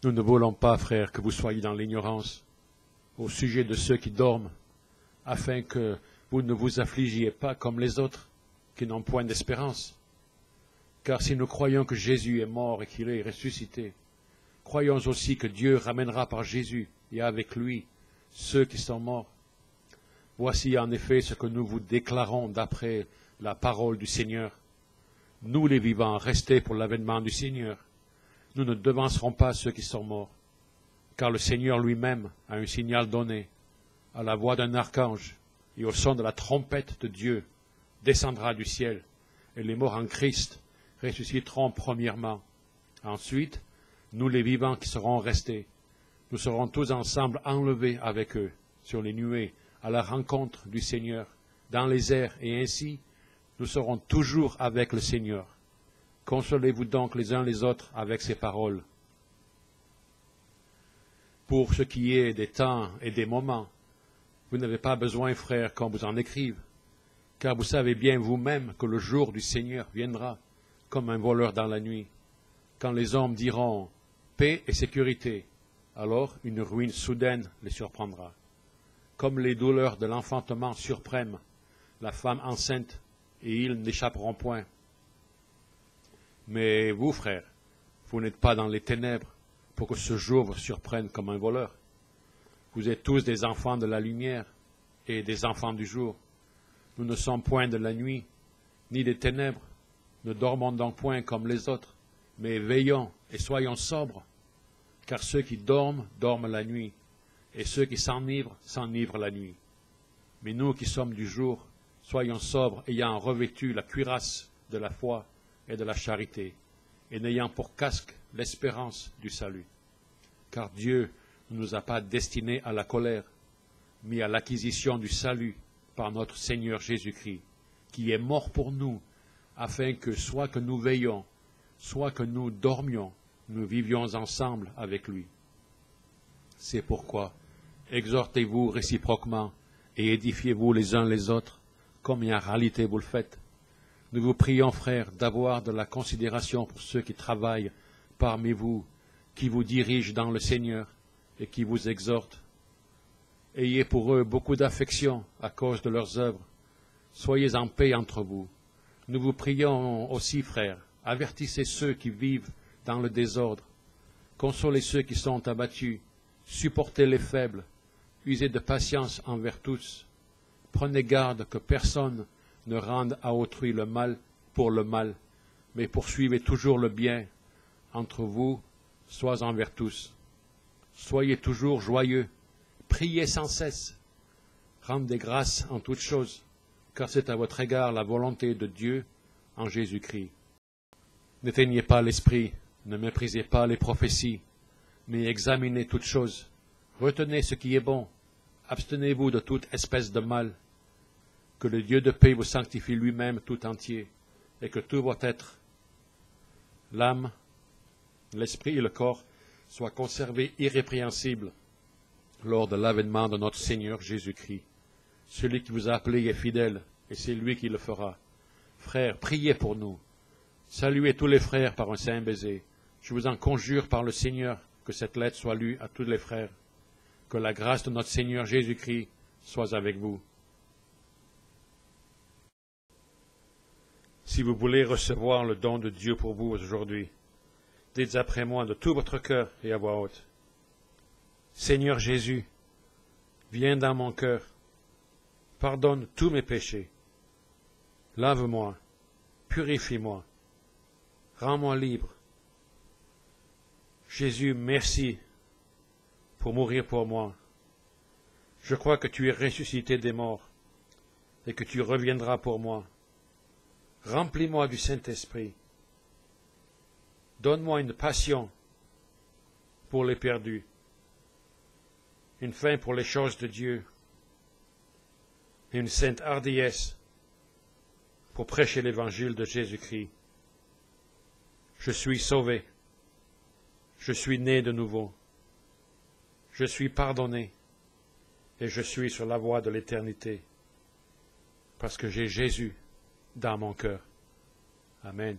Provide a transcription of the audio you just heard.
Nous ne voulons pas, frères, que vous soyez dans l'ignorance au sujet de ceux qui dorment, afin que vous ne vous affligiez pas comme les autres, qui n'ont point d'espérance. Car si nous croyons que Jésus est mort et qu'il est ressuscité, croyons aussi que Dieu ramènera par Jésus et avec lui ceux qui sont morts. Voici en effet ce que nous vous déclarons d'après la parole du Seigneur. Nous les vivants, restés pour l'avènement du Seigneur, nous ne devancerons pas ceux qui sont morts, car le Seigneur lui-même a un signal donné, à la voix d'un archange et au son de la trompette de Dieu, descendra du ciel, et les morts en Christ ressusciteront premièrement. Ensuite, nous les vivants qui serons restés, nous serons tous ensemble enlevés avec eux sur les nuées à la rencontre du Seigneur dans les airs, et ainsi nous serons toujours avec le Seigneur. Consolez-vous donc les uns les autres avec ces paroles. Pour ce qui est des temps et des moments, vous n'avez pas besoin, frères, qu'on vous en écrive, car vous savez bien vous-même que le jour du Seigneur viendra comme un voleur dans la nuit, quand les hommes diront « paix et sécurité », alors une ruine soudaine les surprendra. Comme les douleurs de l'enfantement surprennent la femme enceinte, et ils n'échapperont point. Mais vous, frères, vous n'êtes pas dans les ténèbres pour que ce jour vous surprenne comme un voleur. Vous êtes tous des enfants de la lumière et des enfants du jour. Nous ne sommes point de la nuit, ni des ténèbres. Ne dormons donc point comme les autres, mais veillons et soyons sobres, car ceux qui dorment, dorment la nuit, et ceux qui s'enivrent, s'enivrent la nuit. Mais nous qui sommes du jour, soyons sobres, ayant revêtu la cuirasse de la foi et de la charité, et n'ayant pour casque l'espérance du salut. Car Dieu ne nous a pas destinés à la colère, mais à l'acquisition du salut par notre Seigneur Jésus-Christ, qui est mort pour nous, afin que soit que nous veillions, soit que nous dormions, nous vivions ensemble avec lui. C'est pourquoi, exhortez-vous réciproquement et édifiez-vous les uns les autres, comme en réalité vous le faites. Nous vous prions, frères, d'avoir de la considération pour ceux qui travaillent parmi vous, qui vous dirigent dans le Seigneur et qui vous exhortent. Ayez pour eux beaucoup d'affection à cause de leurs œuvres. Soyez en paix entre vous. Nous vous prions aussi, frères, avertissez ceux qui vivent dans le désordre. Consolez ceux qui sont abattus. Supportez les faibles. Usez de patience envers tous. Prenez garde que personne ne rende à autrui le mal pour le mal, mais poursuivez toujours le bien entre vous, soit envers tous. Soyez toujours joyeux, priez sans cesse, rendez grâce en toutes choses, car c'est à votre égard la volonté de Dieu en Jésus-Christ. N'éteignez pas l'esprit, ne méprisez pas les prophéties, mais examinez toutes choses, retenez ce qui est bon, abstenez-vous de toute espèce de mal. Que le Dieu de paix vous sanctifie lui-même tout entier, et que tout votre être, l'âme, l'esprit et le corps, soient conservés irrépréhensibles lors de l'avènement de notre Seigneur Jésus-Christ. Celui qui vous a appelé est fidèle, et c'est lui qui le fera. Frères, priez pour nous. Saluez tous les frères par un saint baiser. Je vous en conjure par le Seigneur que cette lettre soit lue à tous les frères. Que la grâce de notre Seigneur Jésus-Christ soit avec vous. Si vous voulez recevoir le don de Dieu pour vous aujourd'hui, dites après moi de tout votre cœur et à voix haute. Seigneur Jésus, viens dans mon cœur, pardonne tous mes péchés, lave-moi, purifie-moi, rends-moi libre. Jésus, merci pour mourir pour moi. Je crois que tu es ressuscité des morts et que tu reviendras pour moi. Remplis-moi du Saint-Esprit. Donne-moi une passion pour les perdus, une faim pour les choses de Dieu, et une sainte hardiesse pour prêcher l'évangile de Jésus-Christ. Je suis sauvé. Je suis né de nouveau. Je suis pardonné et je suis sur la voie de l'éternité parce que j'ai Jésus dans mon cœur. Amen.